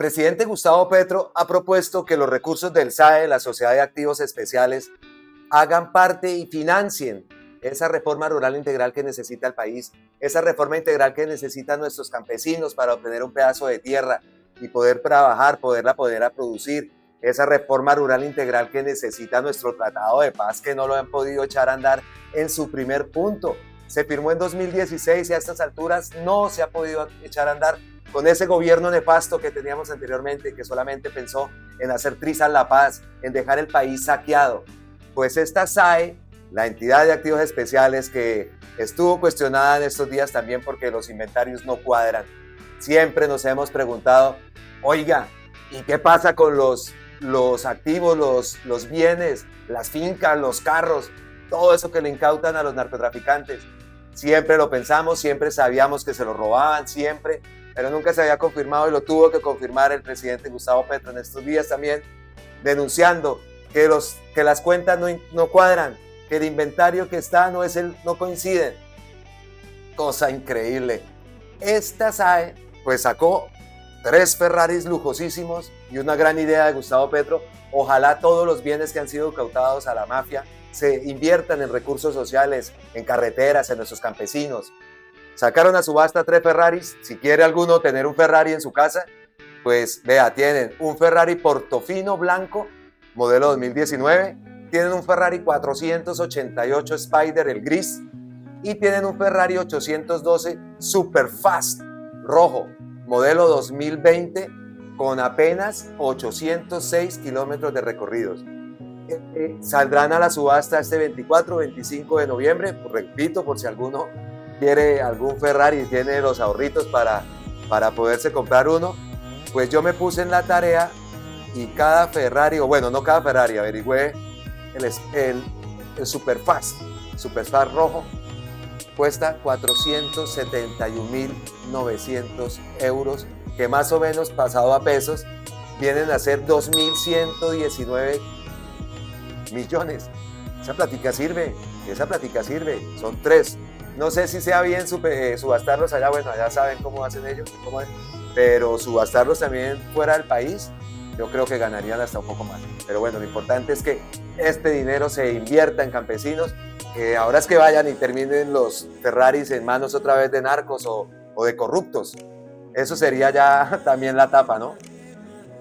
presidente Gustavo Petro ha propuesto que los recursos del SAE, la Sociedad de Activos Especiales, hagan parte y financien esa reforma rural integral que necesita el país, esa reforma integral que necesitan nuestros campesinos para obtener un pedazo de tierra y poder trabajar, poderla producir, esa reforma rural integral que necesita nuestro Tratado de Paz, que no lo han podido echar a andar en su primer punto. Se firmó en 2016 y a estas alturas no se ha podido echar a andar con ese gobierno nefasto que teníamos anteriormente, que solamente pensó en hacer trizas la paz, en dejar el país saqueado. Pues esta SAE, la entidad de activos especiales, que estuvo cuestionada en estos días también porque los inventarios no cuadran. Siempre nos hemos preguntado, oiga, ¿y qué pasa con los activos, los bienes, las fincas, los carros, todo eso que le incautan a los narcotraficantes? Siempre lo pensamos, siempre sabíamos que se lo robaban, siempre, pero nunca se había confirmado y lo tuvo que confirmar el presidente Gustavo Petro en estos días también, denunciando que las cuentas no cuadran, que el inventario que está no coinciden. Cosa increíble. Esta SAE pues sacó 3 Ferraris lujosísimos y una gran idea de Gustavo Petro. Ojalá todos los bienes que han sido incautados a la mafia se inviertan en recursos sociales, en carreteras, en nuestros campesinos. Sacaron a subasta 3 Ferraris. Si quiere alguno tener un Ferrari en su casa, pues vea, tienen un Ferrari Portofino blanco, modelo 2019, tienen un Ferrari 488 Spider, el gris, y tienen un Ferrari 812 Superfast rojo, modelo 2020, con apenas 806 kilómetros de recorridos. Saldrán a la subasta este 24, 25 de noviembre, repito, por si alguno quiere algún Ferrari y tiene los ahorritos para poderse comprar uno, pues yo me puse en la tarea y cada Ferrari, o bueno, no cada Ferrari, averigüé el Superfast rojo, cuesta 471.900 euros, que más o menos pasado a pesos vienen a ser 2.119 millones. Esa plática sirve, son 3. No sé si sea bien subastarlos allá, bueno, allá saben cómo hacen ellos, pero subastarlos también fuera del país, yo creo que ganarían hasta un poco más. Pero bueno, lo importante es que este dinero se invierta en campesinos, que ahora es que vayan y terminen los Ferraris en manos otra vez de narcos o de corruptos. Eso sería ya también la tapa, ¿no?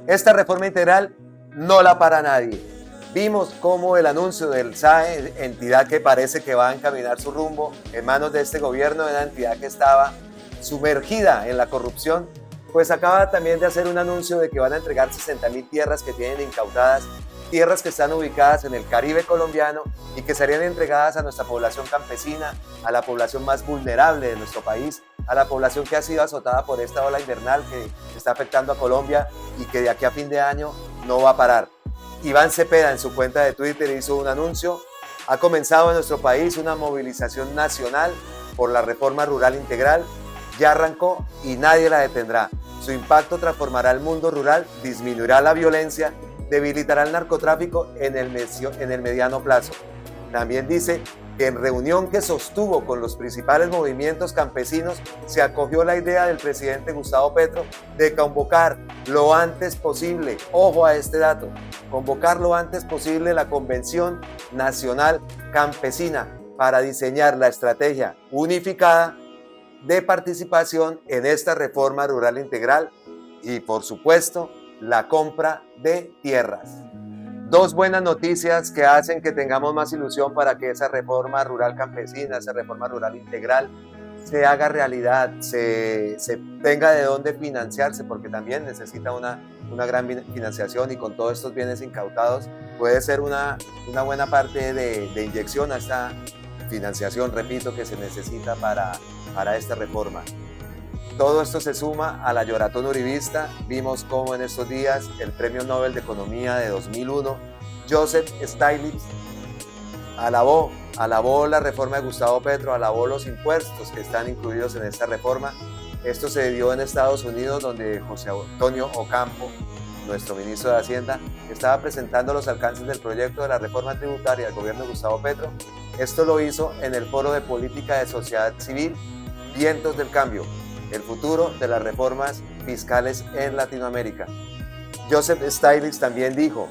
Esta reforma integral no la para nadie. Vimos cómo el anuncio del SAE, entidad que parece que va a encaminar su rumbo en manos de este gobierno, de una entidad que estaba sumergida en la corrupción, pues acaba también de hacer un anuncio de que van a entregar 60.000 tierras que tienen incautadas, tierras que están ubicadas en el Caribe colombiano y que serían entregadas a nuestra población campesina, a la población más vulnerable de nuestro país, a la población que ha sido azotada por esta ola invernal que está afectando a Colombia y que de aquí a fin de año no va a parar. Iván Cepeda en su cuenta de Twitter hizo un anuncio. Ha comenzado en nuestro país una movilización nacional por la reforma rural integral. Ya arrancó y nadie la detendrá. Su impacto transformará el mundo rural, disminuirá la violencia, debilitará el narcotráfico en el mediano plazo. También dice que en reunión que sostuvo con los principales movimientos campesinos se acogió la idea del presidente Gustavo Petro de convocar lo antes posible, ojo a este dato, convocar lo antes posible la Convención Nacional Campesina para diseñar la estrategia unificada de participación en esta reforma rural integral y, por supuesto, la compra de tierras. 2 buenas noticias que hacen que tengamos más ilusión para que esa reforma rural campesina, esa reforma rural integral se haga realidad, se tenga de dónde financiarse, porque también necesita una gran financiación, y con todos estos bienes incautados puede ser una buena parte de inyección a esta financiación, repito, que se necesita para esta reforma. Todo esto se suma a la lloratón uribista. Vimos cómo en estos días el Premio Nobel de Economía de 2001, Joseph Stiglitz, alabó la reforma de Gustavo Petro, alabó los impuestos que están incluidos en esta reforma. Esto se dio en Estados Unidos, donde José Antonio Ocampo, nuestro ministro de Hacienda, estaba presentando los alcances del proyecto de la reforma tributaria del gobierno de Gustavo Petro. Esto lo hizo en el Foro de Política de Sociedad Civil, Vientos del Cambio, el futuro de las reformas fiscales en Latinoamérica. Joseph Stiglitz también dijo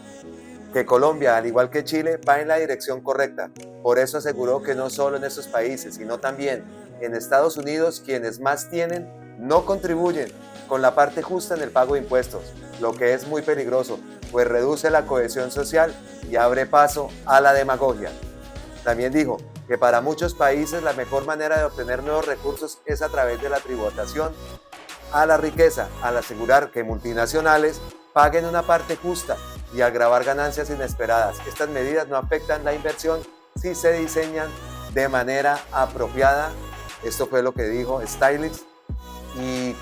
que Colombia, al igual que Chile, va en la dirección correcta. Por eso aseguró que no solo en esos países, sino también en Estados Unidos, quienes más tienen no contribuyen con la parte justa en el pago de impuestos, lo que es muy peligroso, pues reduce la cohesión social y abre paso a la demagogia. También dijo que para muchos países la mejor manera de obtener nuevos recursos es a través de la tributación a la riqueza, al asegurar que multinacionales paguen una parte justa y al grabar ganancias inesperadas. Estas medidas no afectan la inversión si se diseñan de manera apropiada. Esto fue lo que dijo Stiglitz. Y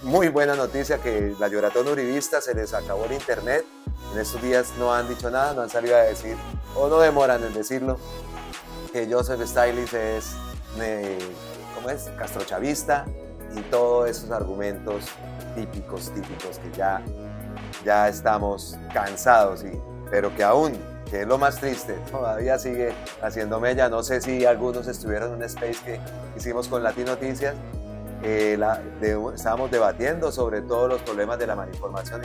muy buena noticia que la lloratón uribista se les acabó el internet. En estos días no han dicho nada, no han salido a decir, o no demoran en decirlo, que Joseph Stiglitz es, castrochavista y todos esos argumentos típicos que ya estamos cansados, pero que aún, que es lo más triste, todavía sigue haciendo mella. No sé si algunos estuvieron en un space que hicimos con Latino Noticias. Estábamos debatiendo sobre todos los problemas de la malinformación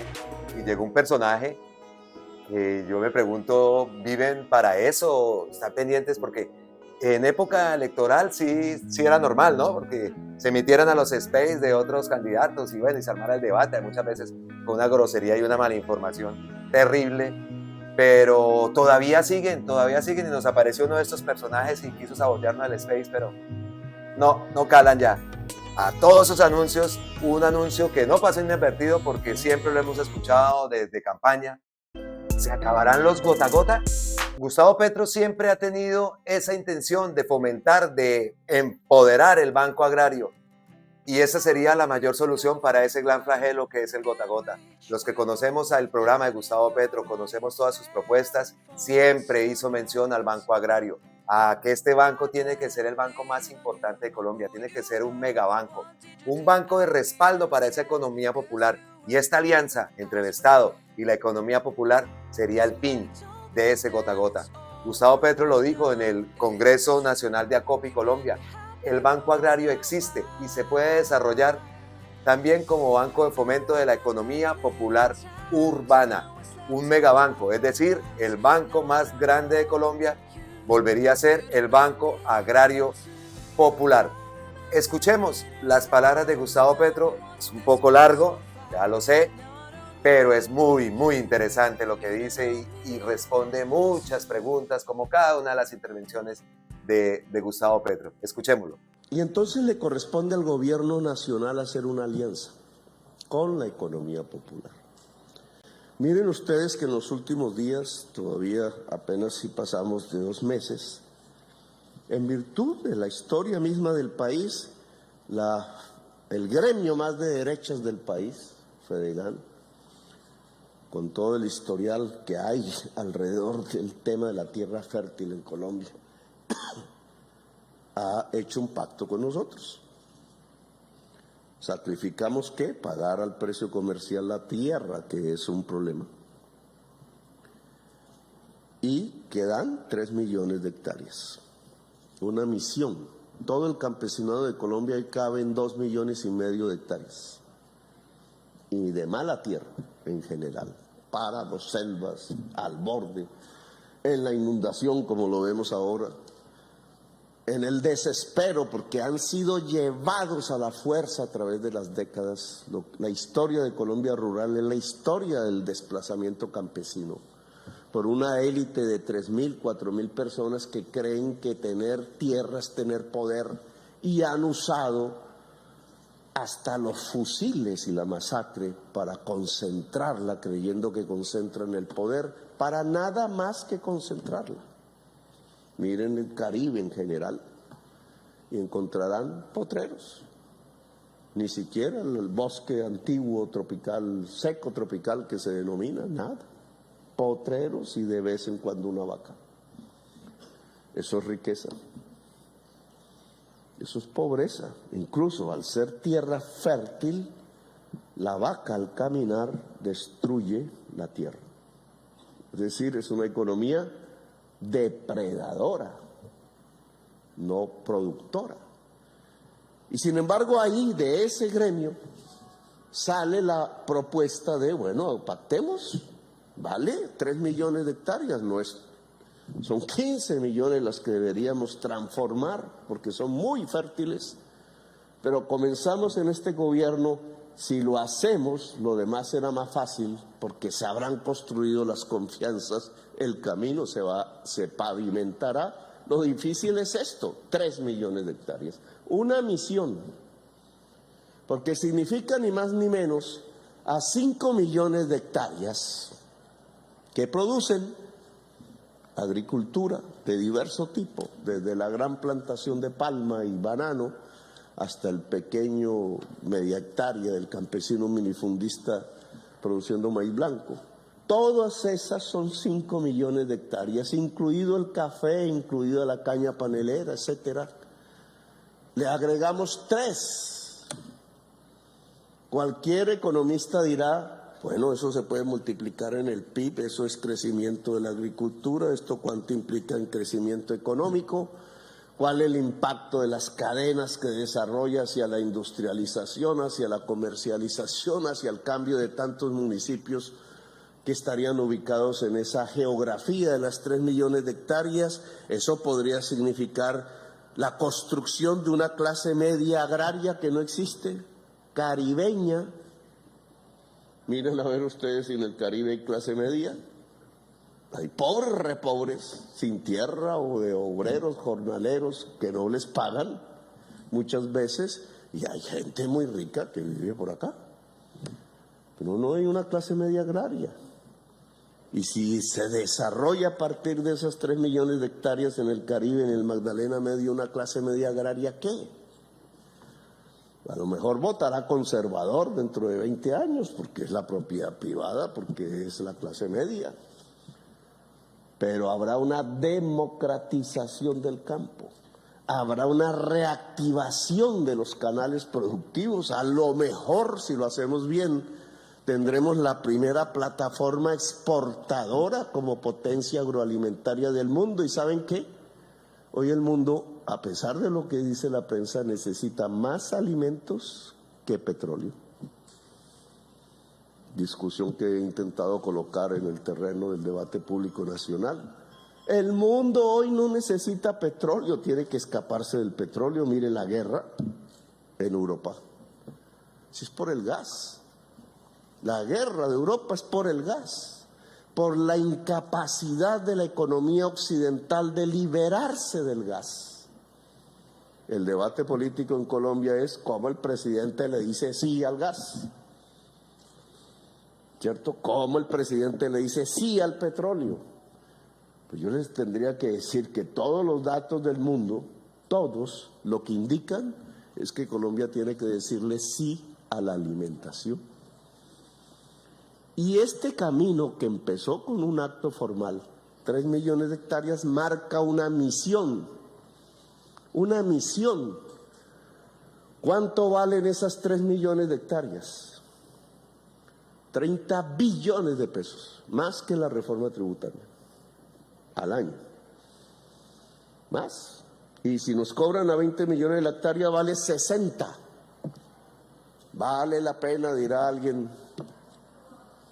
y llegó un personaje que yo me pregunto, ¿viven para eso? ¿Están pendientes? Porque en época electoral sí era normal, ¿no? Porque se emitieran a los space de otros candidatos y bueno, y se armara el debate, muchas veces con una grosería y una malinformación terrible, pero todavía siguen y nos apareció uno de estos personajes y quiso sabotearnos el space, pero no calan ya. A todos esos anuncios, un anuncio que no pasó inadvertido porque siempre lo hemos escuchado desde campaña. ¿Se acabarán los gota a gota? Gustavo Petro siempre ha tenido esa intención de fomentar, de empoderar el Banco Agrario. Y esa sería la mayor solución para ese gran flagelo que es el gota a gota. Los que conocemos el programa de Gustavo Petro, conocemos todas sus propuestas, siempre hizo mención al Banco Agrario, a que este banco tiene que ser el banco más importante de Colombia, tiene que ser un megabanco, un banco de respaldo para esa economía popular. Y esta alianza entre el Estado y la economía popular sería el fin de ese gota a gota. Gustavo Petro lo dijo en el Congreso Nacional de Acopi Colombia. El Banco Agrario existe y se puede desarrollar también como banco de fomento de la economía popular urbana, un megabanco, es decir, el banco más grande de Colombia volvería a ser el Banco Agrario Popular. Escuchemos las palabras de Gustavo Petro, es un poco largo, ya lo sé, pero es muy interesante lo que dice y responde muchas preguntas, como cada una de las intervenciones de Gustavo Petro. Escuchémoslo. Y entonces le corresponde al gobierno nacional hacer una alianza con la economía popular. Miren ustedes que en los últimos días, todavía apenas si pasamos de 2 meses, en virtud de la historia misma del país, el gremio más de derechas del país, Fedegan, con todo el historial que hay alrededor del tema de la tierra fértil en Colombia, ha hecho un pacto con nosotros. Sacrificamos ¿qué? Pagar al precio comercial la tierra, que es un problema. Y quedan 3 millones de hectáreas. Una misión. Todo el campesinado de Colombia cabe en 2,5 millones de hectáreas. Y de mala tierra en general. Páramos, selvas, al borde, en la inundación como lo vemos ahora, en el desespero porque han sido llevados a la fuerza a través de las décadas. La historia de Colombia rural es la historia del desplazamiento campesino por una élite de 3,000, 4,000 personas que creen que tener tierra es tener poder y han usado hasta los fusiles y la masacre para concentrarla, creyendo que concentran el poder, para nada más que concentrarla. Miren el Caribe en general y encontrarán potreros. Ni siquiera el bosque antiguo tropical, seco tropical que se denomina, nada. Potreros y de vez en cuando una vaca. Eso es riqueza. Eso es pobreza. Incluso al ser tierra fértil, la vaca al caminar destruye la tierra. Es decir, es una economía depredadora, no productora. Y sin embargo ahí, de ese gremio, sale la propuesta de, bueno, pactemos, vale, 3 millones de hectáreas, no es, son 15 millones las que deberíamos transformar, porque son muy fértiles, pero comenzamos en este gobierno, si lo hacemos, lo demás será más fácil, porque se habrán construido las confianzas, el camino se pavimentará. Lo difícil es esto, 3 millones de hectáreas, una misión, porque significa ni más ni menos a 5 millones de hectáreas que producen agricultura de diverso tipo, desde la gran plantación de palma y banano hasta el pequeño media hectárea del campesino minifundista produciendo maíz blanco. Todas esas son 5 millones de hectáreas, incluido el café, incluida la caña panelera, etcétera. Le agregamos 3. Cualquier economista dirá, bueno, eso se puede multiplicar en el PIB, eso es crecimiento de la agricultura, esto cuánto implica en crecimiento económico, cuál es el impacto de las cadenas que desarrolla hacia la industrialización, hacia la comercialización, hacia el cambio de tantos municipios que estarían ubicados en esa geografía de las 3 millones de hectáreas. Eso podría significar la construcción de una clase media agraria que no existe, caribeña. Miren a ver ustedes si en el Caribe hay clase media. Hay pobres, repobres, sin tierra o de obreros, jornaleros que no les pagan muchas veces, y hay gente muy rica que vive por acá. Pero no hay una clase media agraria. Y si se desarrolla a partir de esas 3 millones de hectáreas en el Caribe, en el Magdalena Medio, una clase media agraria, ¿qué? A lo mejor votará conservador dentro de 20 años, porque es la propiedad privada, porque es la clase media. Pero habrá una democratización del campo, habrá una reactivación de los canales productivos. A lo mejor, si lo hacemos bien, tendremos la primera plataforma exportadora como potencia agroalimentaria del mundo. ¿Y saben qué? Hoy el mundo, a pesar de lo que dice la prensa, necesita más alimentos que petróleo. Discusión que he intentado colocar en el terreno del debate público nacional. El mundo hoy no necesita petróleo, tiene que escaparse del petróleo. Mire la guerra en Europa. Si es por el gas. La guerra de Europa es por el gas, por la incapacidad de la economía occidental de liberarse del gas. El debate político en Colombia es cómo el presidente le dice sí al gas, ¿cierto? Cómo el presidente le dice sí al petróleo. Pues yo les tendría que decir que todos los datos del mundo, todos, lo que indican es que Colombia tiene que decirle sí a la alimentación. Y este camino que empezó con un acto formal, 3 millones de hectáreas, marca una misión. Una misión. ¿Cuánto valen esas 3 millones de hectáreas? 30 billones de pesos, más que la reforma tributaria, al año. Más. Y si nos cobran a 20 millones la hectárea, vale 60. Vale la pena, dirá alguien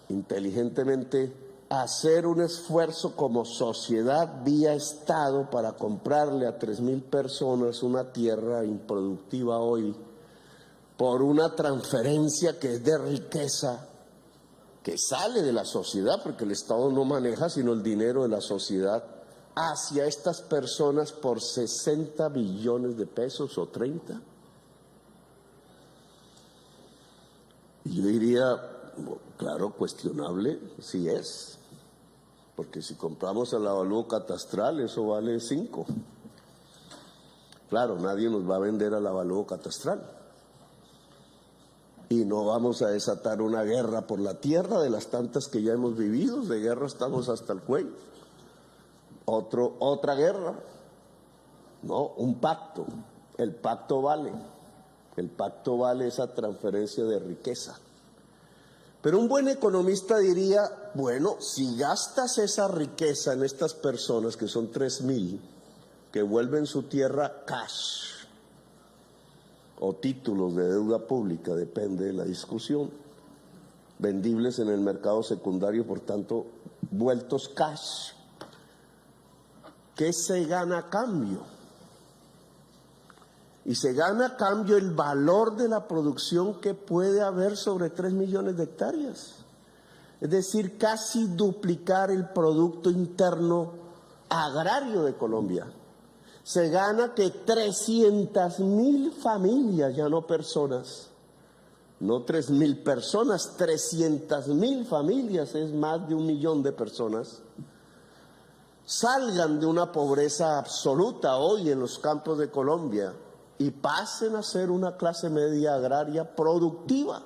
inteligentemente, hacer un esfuerzo como sociedad vía Estado para comprarle a 3.000 personas una tierra improductiva hoy por una transferencia que es de riqueza que sale de la sociedad, porque el Estado no maneja sino el dinero de la sociedad, hacia estas personas por 60 billones de pesos o 30. Y yo diría, claro, cuestionable sí es, porque si compramos el avalúo catastral, eso vale 5. Claro, nadie nos va a vender al avalúo catastral. Y no vamos a desatar una guerra por la tierra de las tantas que ya hemos vivido. De guerra estamos hasta el cuello. Otra guerra. No, un pacto. El pacto vale. El pacto vale esa transferencia de riqueza. Pero un buen economista diría, bueno, si gastas esa riqueza en estas personas, que son 3.000, que vuelven su tierra cash, o títulos de deuda pública, depende de la discusión, vendibles en el mercado secundario, por tanto, vueltos cash. ¿Qué se gana a cambio? Y se gana a cambio el valor de la producción que puede haber sobre 3 millones de hectáreas. Es decir, casi duplicar el Producto Interno Agrario de Colombia. Se gana que 300.000 familias, ya no personas, no 3.000 personas, 300.000 familias, es más de 1 millón de personas, salgan de una pobreza absoluta hoy en los campos de Colombia y pasen a ser una clase media agraria productiva.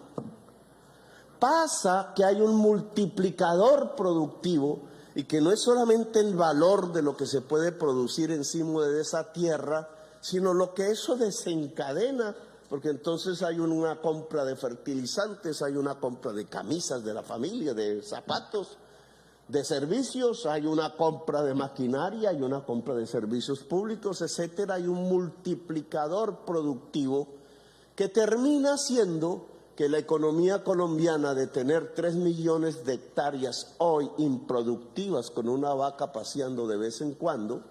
Pasa que hay un multiplicador productivo y que no es solamente el valor de lo que se puede producir encima de esa tierra, sino lo que eso desencadena, porque entonces hay una compra de fertilizantes, hay una compra de camisas de la familia, de zapatos, de servicios, hay una compra de maquinaria, hay una compra de servicios públicos, etcétera. Hay un multiplicador productivo que termina siendo que la economía colombiana, de tener 3 millones de hectáreas hoy improductivas con una vaca paseando de vez en cuando,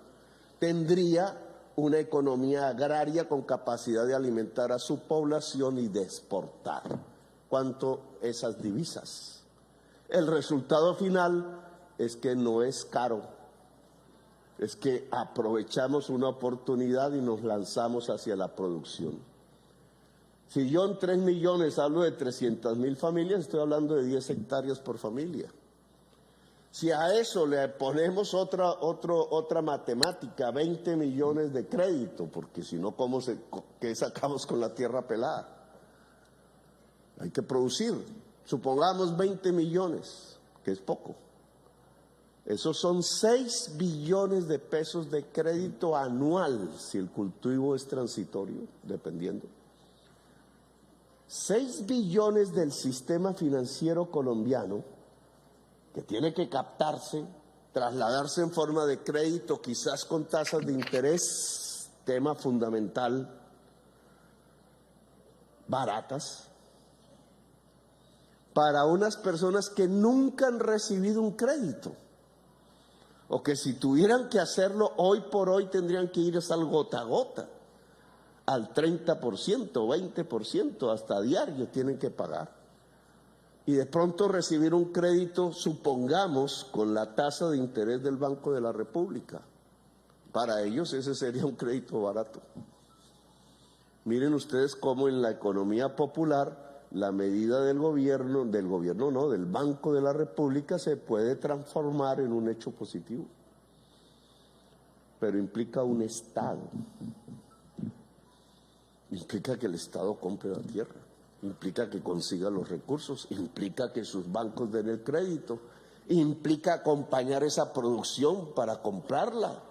tendría una economía agraria con capacidad de alimentar a su población y de exportar. ¿Cuánto esas divisas? El resultado final es que no es caro, es que aprovechamos una oportunidad y nos lanzamos hacia la producción. Si yo en 3 millones hablo de 300.000 familias, estoy hablando de 10 hectáreas por familia. Si a eso le ponemos otra matemática, 20 millones de crédito, porque si no, ¿qué sacamos con la tierra pelada? Hay que producir. Supongamos 20 millones, que es poco. Esos son 6 billones de pesos de crédito anual, si el cultivo es transitorio, dependiendo. 6 billones del sistema financiero colombiano, que tiene que captarse, trasladarse en forma de crédito, quizás con tasas de interés, tema fundamental, baratas, para unas personas que nunca han recibido un crédito, o que si tuvieran que hacerlo hoy por hoy tendrían que ir al gota a gota, al 30%, 20%, hasta diario tienen que pagar. Y de pronto recibir un crédito, supongamos, con la tasa de interés del Banco de la República. Para ellos ese sería un crédito barato. Miren ustedes cómo en la economía popular la medida del Banco de la República se puede transformar en un hecho positivo. Pero implica un Estado. Implica que el Estado compre la tierra. Implica que consiga los recursos, implica que sus bancos den el crédito, implica acompañar esa producción para comprarla,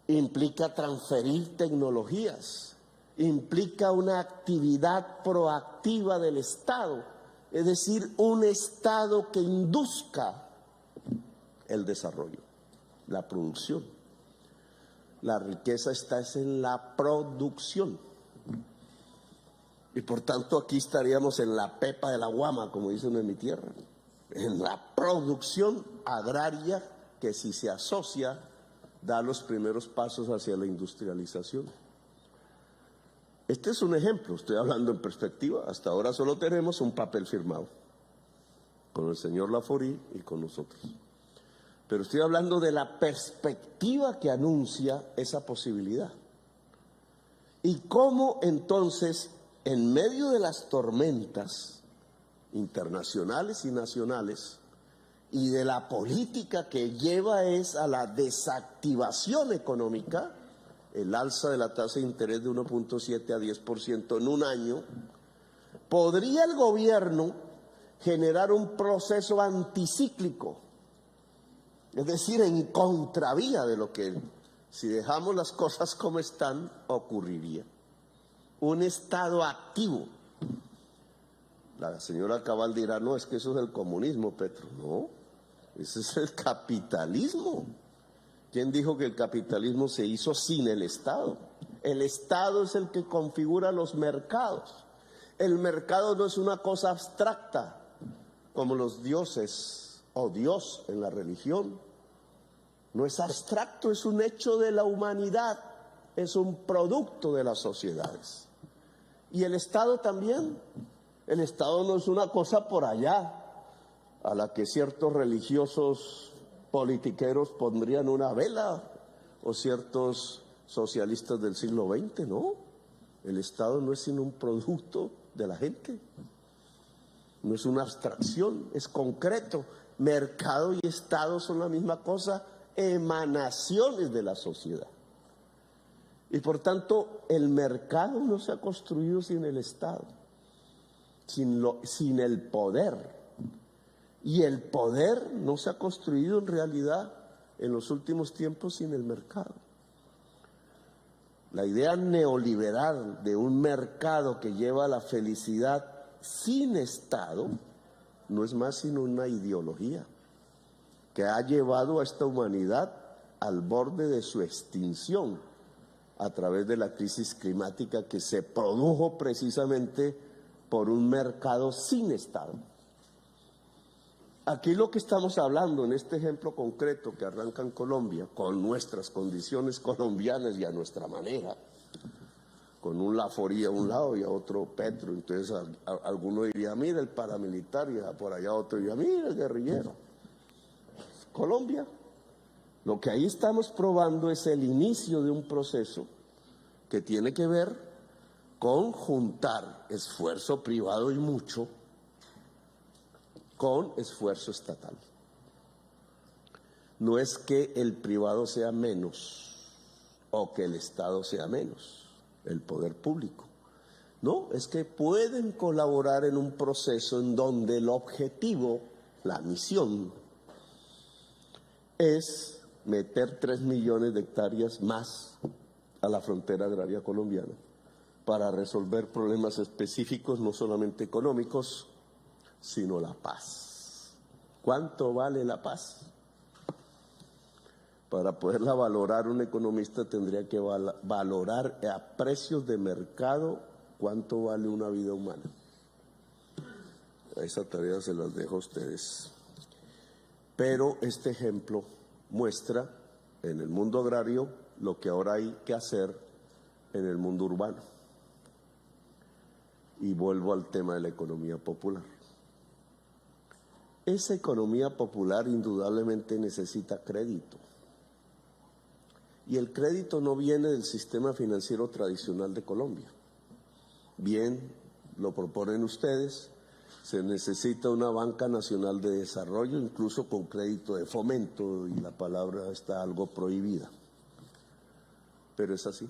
implica transferir tecnologías, implica una actividad proactiva del Estado, es decir, un Estado que induzca el desarrollo, la producción. La riqueza está en la producción. Y por tanto aquí estaríamos en la pepa de la guama, como dicen en mi tierra, en la producción agraria que, si se asocia, da los primeros pasos hacia la industrialización. Este es un ejemplo, estoy hablando en perspectiva. Hasta ahora solo tenemos un papel firmado con el señor Laforí y con nosotros. Pero estoy hablando de la perspectiva que anuncia esa posibilidad. Y cómo entonces, en medio de las tormentas internacionales y nacionales y de la política que lleva a la desactivación económica, el alza de la tasa de interés de 1.7 a 10% en un año, podría el gobierno generar un proceso anticíclico, es decir, en contravía de lo que, si dejamos las cosas como están, ocurriría. Un Estado activo. La señora Cabal dirá, no, es que eso es el comunismo, Petro. No, ese es el capitalismo. ¿Quién dijo que el capitalismo se hizo sin el Estado? El Estado es el que configura los mercados. El mercado no es una cosa abstracta, como los dioses o Dios en la religión. No es abstracto, es un hecho de la humanidad, es un producto de las sociedades. Y el Estado también. El Estado no es una cosa por allá, a la que ciertos religiosos politiqueros pondrían una vela, o ciertos socialistas del siglo XX, no. El Estado no es sino un producto de la gente. No es una abstracción, es concreto. Mercado y Estado son la misma cosa, emanaciones de la sociedad. Y por tanto, el mercado no se ha construido sin el Estado, sin el poder. Y el poder no se ha construido en realidad en los últimos tiempos sin el mercado. La idea neoliberal de un mercado que lleva a la felicidad sin Estado no es más sino una ideología que ha llevado a esta humanidad al borde de su extinción a través de la crisis climática que se produjo precisamente por un mercado sin Estado. Aquí lo que estamos hablando en este ejemplo concreto que arranca en Colombia, con nuestras condiciones colombianas y a nuestra manera, con un Laforí a un lado y a otro Petro, entonces alguno diría, mira el paramilitar, y por allá otro diría, mira el guerrillero. Colombia, lo que ahí estamos probando es el inicio de un proceso que tiene que ver con juntar esfuerzo privado y mucho con esfuerzo estatal. No es que el privado sea menos o que el Estado sea menos, el poder público. No, es que pueden colaborar en un proceso en donde el objetivo, la misión, es meter 3 millones de hectáreas más a la frontera agraria colombiana para resolver problemas específicos, no solamente económicos, sino la paz. ¿Cuánto vale la paz? Para poderla valorar, un economista tendría que valorar a precios de mercado cuánto vale una vida humana. Esa tarea se las dejo a ustedes. Pero este ejemplo muestra en el mundo agrario lo que ahora hay que hacer en el mundo urbano. Y vuelvo al tema de la economía popular. Esa economía popular indudablemente necesita crédito. Y el crédito no viene del sistema financiero tradicional de Colombia. Bien, lo proponen ustedes, se necesita una banca nacional de desarrollo, incluso con crédito de fomento, y la palabra está algo prohibida. Pero es así.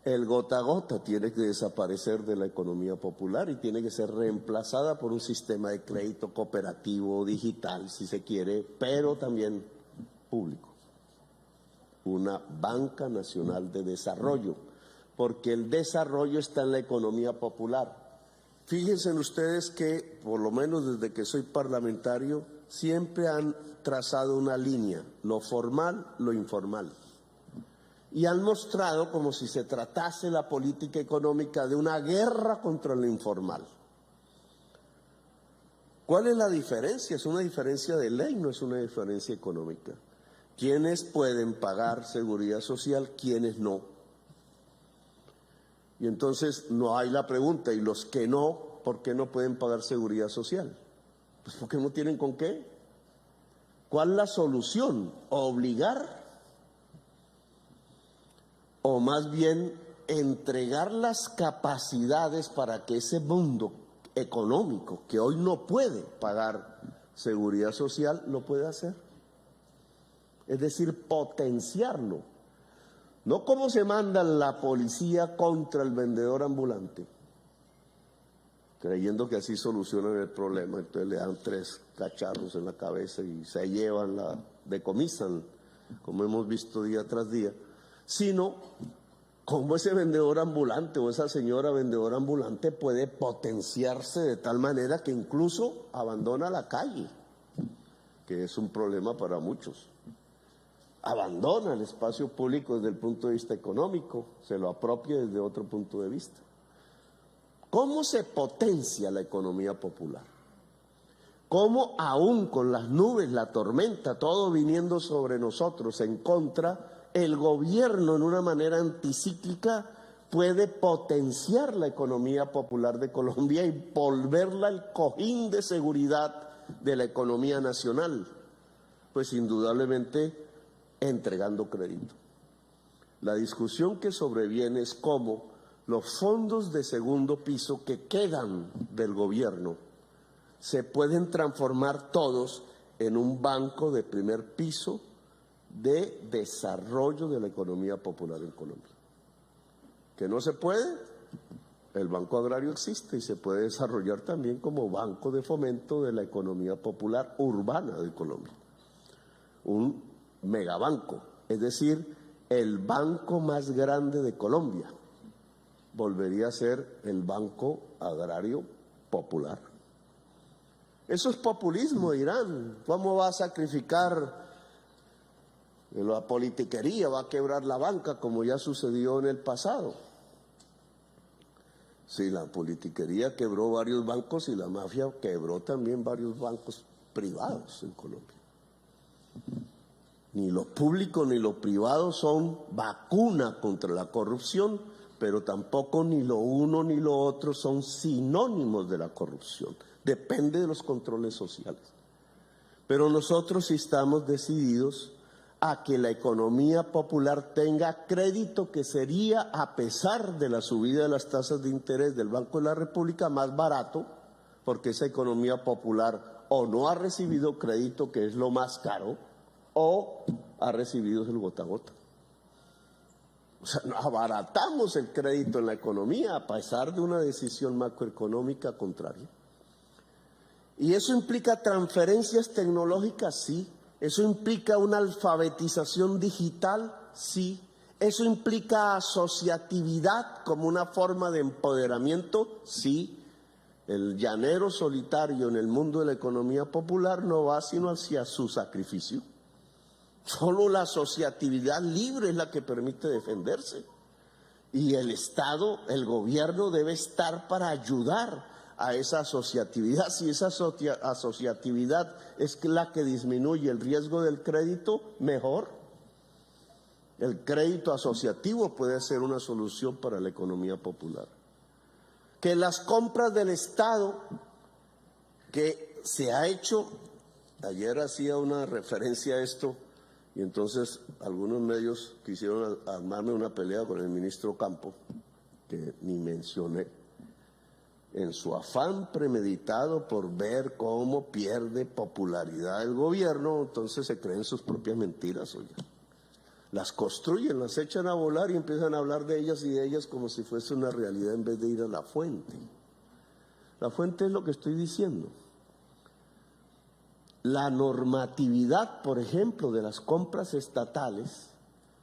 El gota a gota tiene que desaparecer de la economía popular y tiene que ser reemplazada por un sistema de crédito cooperativo, digital, si se quiere, pero también público. Una banca nacional de desarrollo, porque el desarrollo está en la economía popular. Fíjense ustedes que, por lo menos desde que soy parlamentario, siempre han trazado una línea, lo formal, lo informal. Y han mostrado como si se tratase la política económica de una guerra contra lo informal. ¿Cuál es la diferencia? Es una diferencia de ley, no es una diferencia económica. ¿Quiénes pueden pagar seguridad social? ¿Quiénes no? Y entonces no hay la pregunta, ¿y los que no, por qué no pueden pagar seguridad social? Pues porque no tienen con qué. ¿Cuál es la solución? ¿Obligar? O más bien entregar las capacidades para que ese mundo económico que hoy no puede pagar seguridad social lo pueda hacer. Es decir, potenciarlo. No como se manda la policía contra el vendedor ambulante, creyendo que así solucionan el problema. Entonces le dan 3 cacharros en la cabeza y se llevan, decomisan, como hemos visto día tras día. Sino como ese vendedor ambulante o esa señora vendedora ambulante puede potenciarse de tal manera que incluso abandona la calle, que es un problema para muchos. abandona el espacio público desde el punto de vista económico, se lo apropia desde otro punto de vista. ¿Cómo se potencia la economía popular? ¿Cómo aún con las nubes, la tormenta, todo viniendo sobre nosotros en contra, el gobierno en una manera anticíclica puede potenciar la economía popular de Colombia y volverla el cojín de seguridad de la economía nacional? Pues indudablemente entregando crédito. La discusión que sobreviene es cómo los fondos de segundo piso que quedan del gobierno se pueden transformar todos en un banco de primer piso de desarrollo de la economía popular en Colombia. ¿Que no se puede? El Banco Agrario existe y se puede desarrollar también como banco de fomento de la economía popular urbana de Colombia. Un megabanco, es decir, el banco más grande de Colombia volvería a ser el Banco Agrario Popular. Eso es populismo, dirán. ¿Cómo va a sacrificar la politiquería? ¿Va a quebrar la banca como ya sucedió en el pasado? Sí, la politiquería quebró varios bancos y la mafia quebró también varios bancos privados en Colombia. Ni lo público ni lo privado son vacuna contra la corrupción, pero tampoco ni lo uno ni lo otro son sinónimos de la corrupción. Depende de los controles sociales. Pero nosotros sí estamos decididos a que la economía popular tenga crédito, que sería, a pesar de la subida de las tasas de interés del Banco de la República, más barato, porque esa economía popular o no ha recibido crédito, que es lo más caro, o ha recibido el gota a gota. O sea, abaratamos el crédito en la economía a pesar de una decisión macroeconómica contraria. ¿Y eso implica transferencias tecnológicas? Sí. ¿Eso implica una alfabetización digital? Sí. ¿Eso implica asociatividad como una forma de empoderamiento? Sí. El llanero solitario en el mundo de la economía popular no va sino hacia su sacrificio. Solo la asociatividad libre es la que permite defenderse. Y el Estado, el gobierno debe estar para ayudar a esa asociatividad. Si esa asociatividad es la que disminuye el riesgo del crédito, mejor. El crédito asociativo puede ser una solución para la economía popular. Que las compras del Estado que se ha hecho, ayer hacía una referencia a esto, y entonces algunos medios quisieron armarme una pelea con el ministro Campo, que ni mencioné, en su afán premeditado por ver cómo pierde popularidad el gobierno, entonces se creen sus propias mentiras, oiga. Las construyen, las echan a volar y empiezan a hablar de ellas y de ellas como si fuese una realidad en vez de ir a la fuente. La fuente es lo que estoy diciendo. La normatividad, por ejemplo, de las compras estatales,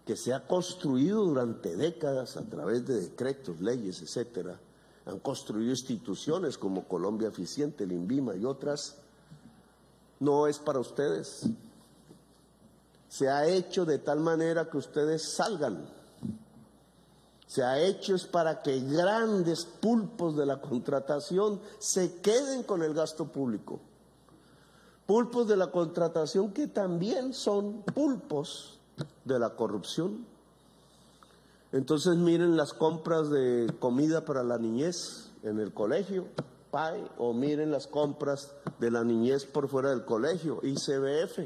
que se ha construido durante décadas a través de decretos, leyes, etcétera, han construido instituciones como Colombia Eficiente, el INVIMA y otras, no es para ustedes. Se ha hecho de tal manera que ustedes salgan. Se ha hecho es para que grandes pulpos de la contratación se queden con el gasto público. Pulpos de la contratación que también son pulpos de la corrupción. Entonces miren las compras de comida para la niñez en el colegio, PAE, o miren las compras de la niñez por fuera del colegio, ICBF.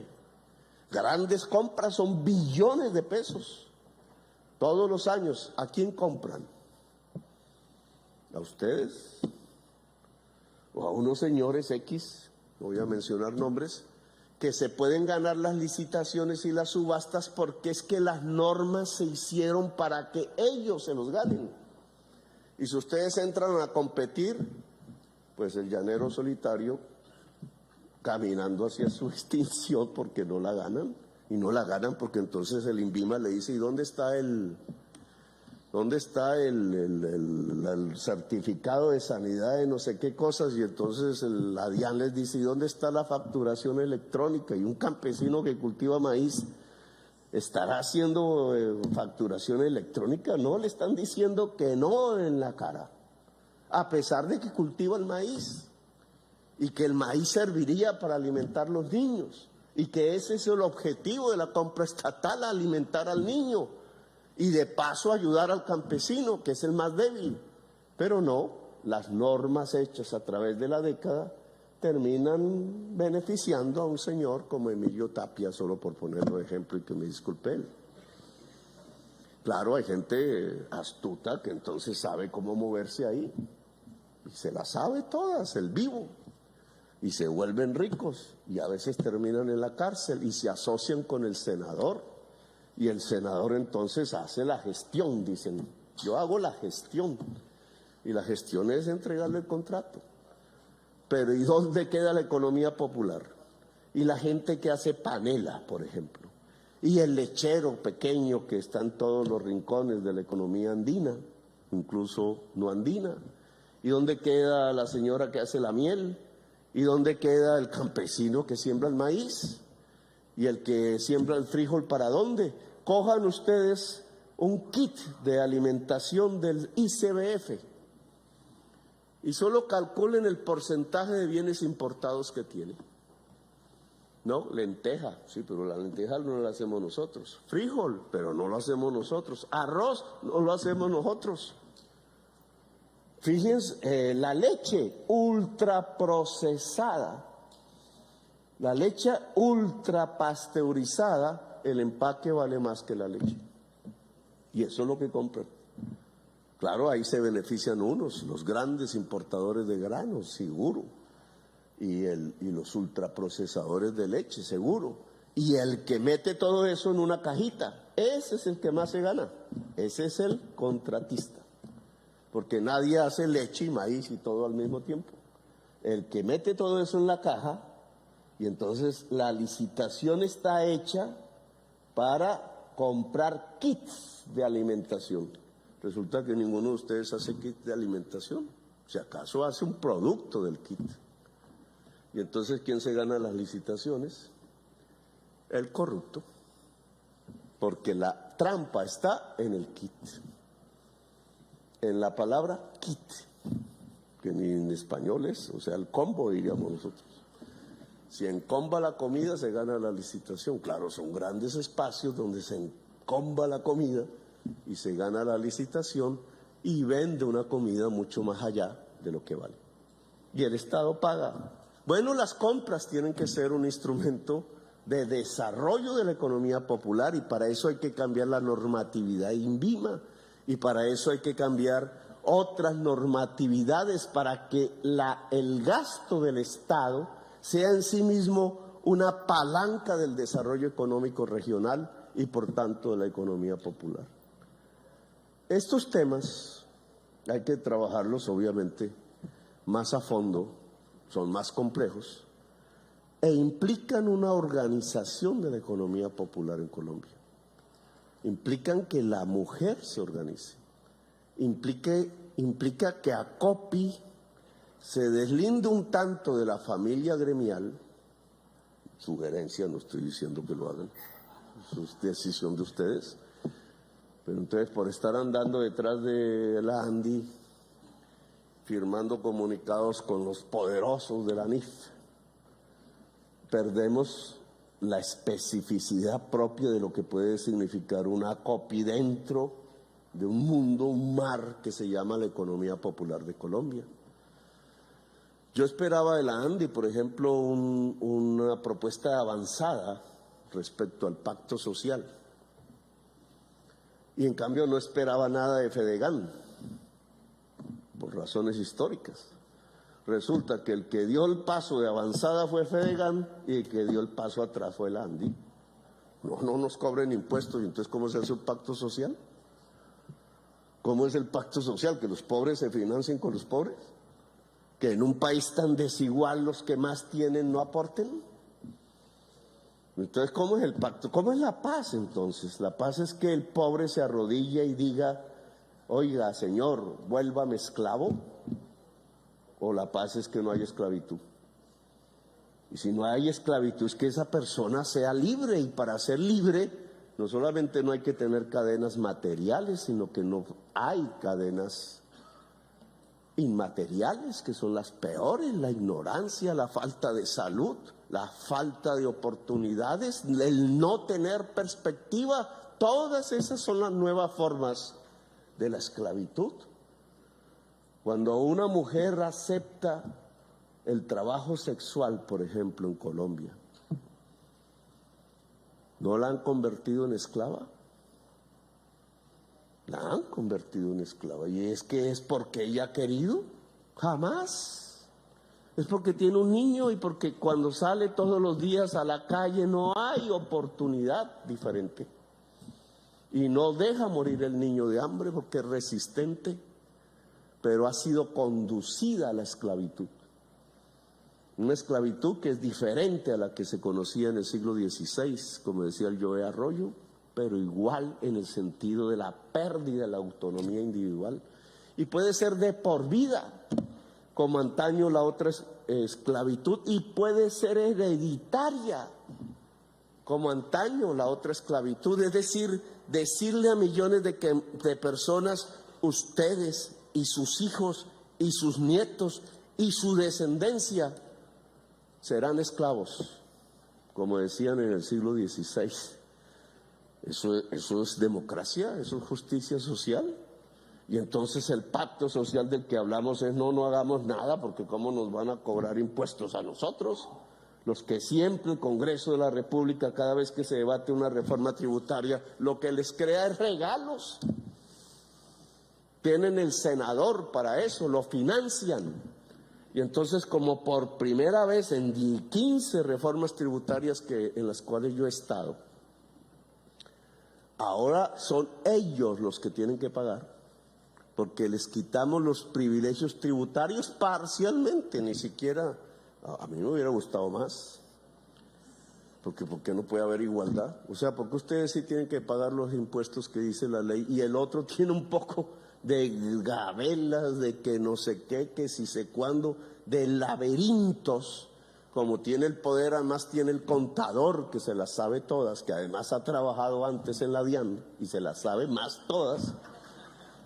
Grandes compras, son billones de pesos. Todos los años, ¿a quién compran? ¿A ustedes? ¿O a unos señores X? No voy a mencionar nombres, que se pueden ganar las licitaciones y las subastas porque es que las normas se hicieron para que ellos se los ganen. Y si ustedes entran a competir, pues el llanero solitario caminando hacia su extinción porque no la ganan. Y no la ganan porque entonces el INVIMA le dice, ¿y dónde está el certificado de sanidad de no sé qué cosas? Y entonces la DIAN les dice, ¿y dónde está la facturación electrónica? Y un campesino que cultiva maíz ¿Estará haciendo facturación electrónica? No, le están diciendo que no en la cara, a pesar de que cultiva el maíz y que el maíz serviría para alimentar a los niños y que ese es el objetivo de la compra estatal, alimentar al niño y de paso ayudar al campesino, que es el más débil. Pero no, las normas hechas a través de la década terminan beneficiando a un señor como Emilio Tapia, solo por ponerlo de ejemplo y que me disculpe él. Claro, hay gente astuta que entonces sabe cómo moverse ahí, y se las sabe todas, el vivo, y se vuelven ricos, y a veces terminan en la cárcel, y se asocian con el senador, y el senador entonces hace la gestión, dicen, yo hago la gestión, y la gestión es entregarle el contrato. Pero ¿y dónde queda la economía popular? Y la gente que hace panela, por ejemplo. Y el lechero pequeño que está en todos los rincones de la economía andina, incluso no andina. ¿Y dónde queda la señora que hace la miel? ¿Y dónde queda el campesino que siembra el maíz? ¿Y el que siembra el frijol para dónde? Cojan ustedes un kit de alimentación del ICBF y solo calculen el porcentaje de bienes importados que tiene. No, lenteja, sí, pero la lenteja no la hacemos nosotros. Frijol, pero no lo hacemos nosotros. Arroz, no lo hacemos nosotros. Fíjense, la leche ultraprocesada, la leche ultrapasteurizada, el empaque vale más que la leche. Y eso es lo que compran. Claro, ahí se benefician unos, los grandes importadores de granos, seguro, y los ultraprocesadores de leche, seguro. Y el que mete todo eso en una cajita, ese es el que más se gana, ese es el contratista. Porque nadie hace leche y maíz y todo al mismo tiempo. El que mete todo eso en la caja, y entonces la licitación está hecha para comprar kits de alimentación. Resulta que ninguno de ustedes hace kit de alimentación. Si acaso hace un producto del kit. Y entonces, ¿quién se gana las licitaciones? El corrupto. Porque la trampa está en el kit. En la palabra kit, que ni en español es, o sea, el combo diríamos nosotros. Si encomba la comida, se gana la licitación. Claro, son grandes espacios donde se encomba la comida y se gana la licitación y vende una comida mucho más allá de lo que vale. Y el Estado paga. Bueno, las compras tienen que ser un instrumento de desarrollo de la economía popular y para eso hay que cambiar la normatividad INVIMA y para eso hay que cambiar otras normatividades para que el gasto del Estado sea en sí mismo una palanca del desarrollo económico regional y por tanto de la economía popular. Estos temas hay que trabajarlos obviamente más a fondo, son más complejos e implican una organización de la economía popular en Colombia. Implican que la mujer se organice, implica que ACOPI se deslinde un tanto de la familia gremial, sugerencia, no estoy diciendo que lo hagan, es decisión de ustedes, pero entonces por estar andando detrás de la ANDI, firmando comunicados con los poderosos de la ANIF, perdemos la especificidad propia de lo que puede significar una ACOPI dentro de un mundo, un mar que se llama la economía popular de Colombia. Yo esperaba de la ANDI, por ejemplo, una propuesta avanzada respecto al pacto social. Y en cambio no esperaba nada de Fedegan, por razones históricas. Resulta que el que dio el paso de avanzada fue Fedegan y el que dio el paso atrás fue la ANDI. No nos cobren impuestos, y entonces ¿cómo se hace un pacto social? ¿Cómo es el pacto social? ¿Que los pobres se financien con los pobres? ¿Que en un país tan desigual los que más tienen no aporten? Entonces, ¿cómo es el pacto? ¿Cómo es la paz entonces? La paz es que el pobre se arrodille y diga, oiga, señor, vuélvame esclavo. ¿O la paz es que no hay esclavitud? Y si no hay esclavitud es que esa persona sea libre, y para ser libre No solamente no hay que tener cadenas materiales, sino que no hay cadenas inmateriales, que son las peores: la ignorancia, la falta de salud, la falta de oportunidades, el no tener perspectiva. Todas esas son las nuevas formas de la esclavitud. Cuando una mujer acepta el trabajo sexual, por ejemplo, en Colombia, ¿no la han convertido en esclava? La han convertido en esclava. ¿Y es que es porque ella ha querido? Jamás. Es porque tiene un niño y porque cuando sale todos los días a la calle no hay oportunidad diferente. Y no deja morir el niño de hambre porque es resistente, pero ha sido conducida a la esclavitud. Una esclavitud que es diferente a la que se conocía en el siglo XVI, como decía el Joe Arroyo, pero igual en el sentido de la pérdida de la autonomía individual. Y puede ser de por vida, como antaño la otra esclavitud, y puede ser hereditaria, como antaño la otra esclavitud. Es decir, decirle a millones de personas: ustedes y sus hijos y sus nietos y su descendencia serán esclavos, como decían en el siglo XVI. Eso es democracia, eso es justicia social. Y entonces el pacto social del que hablamos es: no hagamos nada, porque cómo nos van a cobrar impuestos a nosotros, los que siempre el Congreso de la República, cada vez que se debate una reforma tributaria, lo que les crea es regalos. Tienen el senador para eso, lo financian. Y entonces, como por primera vez en 15 reformas tributarias en las cuales yo he estado, ahora son ellos los que tienen que pagar, porque les quitamos los privilegios tributarios parcialmente. Ni siquiera, a mí me hubiera gustado más, porque ¿por qué no puede haber igualdad? O sea, porque ustedes sí tienen que pagar los impuestos que dice la ley y el otro tiene un poco de gabelas, de que no sé qué, que si sé cuándo, de laberintos? Como tiene el poder, además tiene el contador que se las sabe todas, que además ha trabajado antes en la DIAN y se las sabe más todas.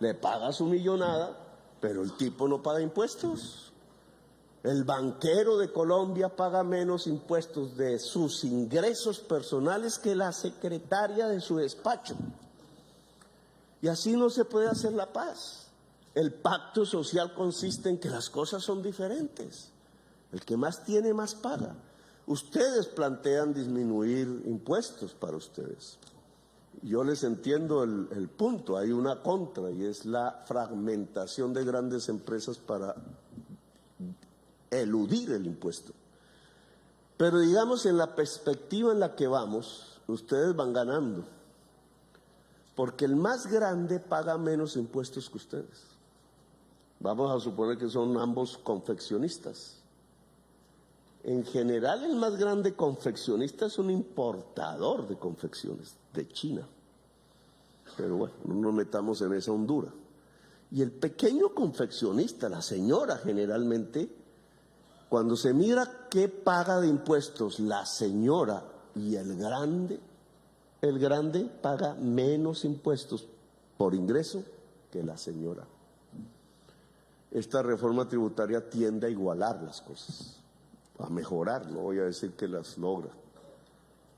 Le paga su millonada, pero el tipo no paga impuestos. El banquero de Colombia paga menos impuestos de sus ingresos personales que la secretaria de su despacho. Y así no se puede hacer la paz. El pacto social consiste en que las cosas son diferentes. El que más tiene, más paga. Ustedes plantean disminuir impuestos para ustedes. Yo les entiendo el punto. Hay una contra, y es la fragmentación de grandes empresas para eludir el impuesto. Pero digamos, en la perspectiva en la que vamos, ustedes van ganando, porque el más grande paga menos impuestos que ustedes. Vamos a suponer que son ambos confeccionistas. En general, el más grande confeccionista es un importador de confecciones de China. Pero bueno, no nos metamos en esa hondura. Y el pequeño confeccionista, la señora generalmente, cuando se mira qué paga de impuestos la señora y el grande paga menos impuestos por ingreso que la señora. Esta reforma tributaria tiende a igualar las cosas, a mejorar, no voy a decir que las logra,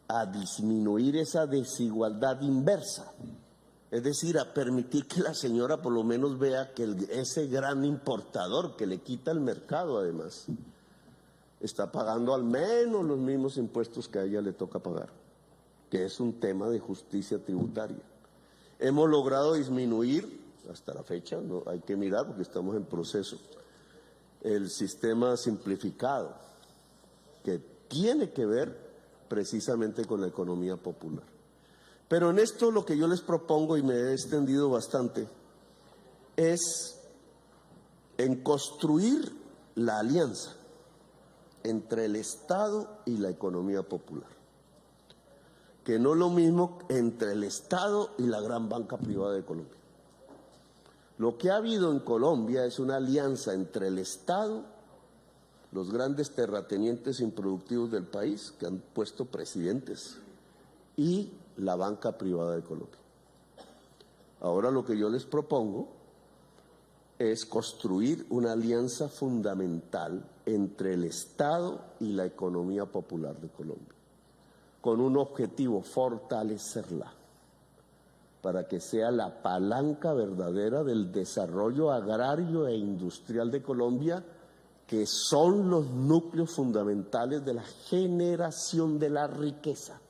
a disminuir esa desigualdad inversa. Es decir, a permitir que la señora por lo menos vea que ese gran importador que le quita el mercado, además, está pagando al menos los mismos impuestos que a ella le toca pagar, que es un tema de justicia tributaria. Hemos logrado disminuir, hasta la fecha, no hay que mirar porque estamos en proceso, el sistema simplificado, que tiene que ver precisamente con la economía popular. Pero en esto lo que yo les propongo, y me he extendido bastante, es en construir la alianza entre el Estado y la economía popular, que no es lo mismo entre el Estado y la gran banca privada de Colombia. Lo que ha habido en Colombia es una alianza entre el Estado, los grandes terratenientes improductivos del país, que han puesto presidentes, y la banca privada de Colombia. Ahora lo que yo les propongo es construir una alianza fundamental entre el Estado y la economía popular de Colombia, con un objetivo: fortalecerla, para que sea la palanca verdadera del desarrollo agrario e industrial de Colombia, que son los núcleos fundamentales de la generación de la riqueza.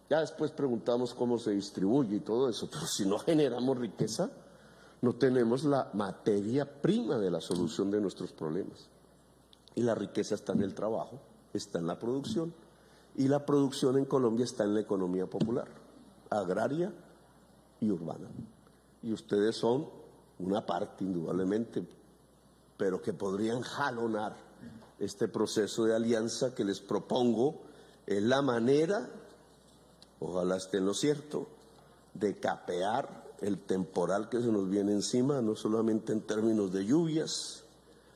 Ya después preguntamos cómo se distribuye y todo eso, pero si no generamos riqueza, no tenemos la materia prima de la solución de nuestros problemas. Y la riqueza está en el trabajo, está en la producción, y la producción en Colombia está en la economía popular, agraria y urbana. Y ustedes son una parte, indudablemente, pero que podrían jalonar este proceso de alianza que les propongo. Es la manera, ojalá esté en lo cierto, de capear el temporal que se nos viene encima, no solamente en términos de lluvias,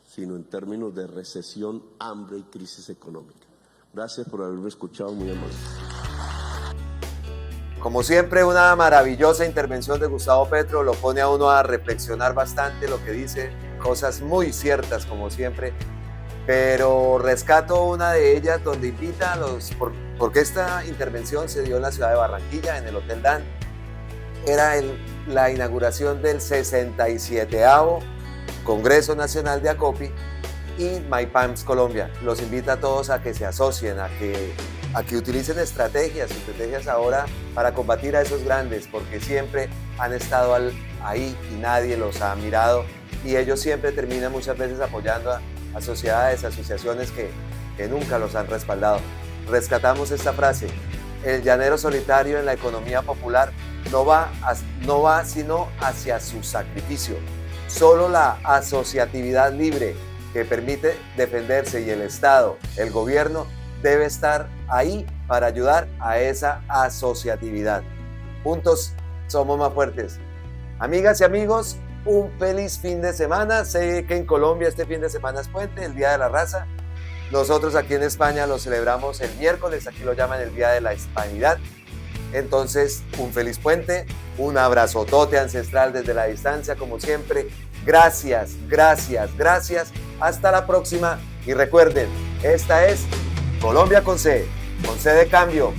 sino en términos de recesión, hambre y crisis económica. Gracias por haberme escuchado, muy amable. Como siempre, una maravillosa intervención de Gustavo Petro, lo pone a uno a reflexionar bastante lo que dice, cosas muy ciertas como siempre, pero rescato una de ellas donde invita a los, porque esta intervención se dio en la ciudad de Barranquilla, en el Hotel Dan, era la inauguración del 67º Congreso Nacional de ACOPI y MyPAMS Colombia. Los invita a todos a que se asocien, a que utilicen estrategias ahora para combatir a esos grandes, porque siempre han estado ahí y nadie los ha mirado, y ellos siempre terminan muchas veces apoyando a sociedades, asociaciones que nunca los han respaldado. Rescatamos esta frase: el llanero solitario en la economía popular no va sino hacia su sacrificio. Solo la asociatividad libre que permite defenderse, y el Estado, el gobierno, debe estar ahí para ayudar a esa asociatividad. Juntos somos más fuertes. Amigas y amigos, un feliz fin de semana. Sé que en Colombia este fin de semana es puente, el Día de la Raza. Nosotros aquí en España lo celebramos el miércoles, aquí lo llaman el Día de la Hispanidad. Entonces, un feliz puente, un abrazotote ancestral desde la distancia, como siempre. Gracias, gracias, gracias. Hasta la próxima. Y recuerden, esta es Colombia con C de cambio.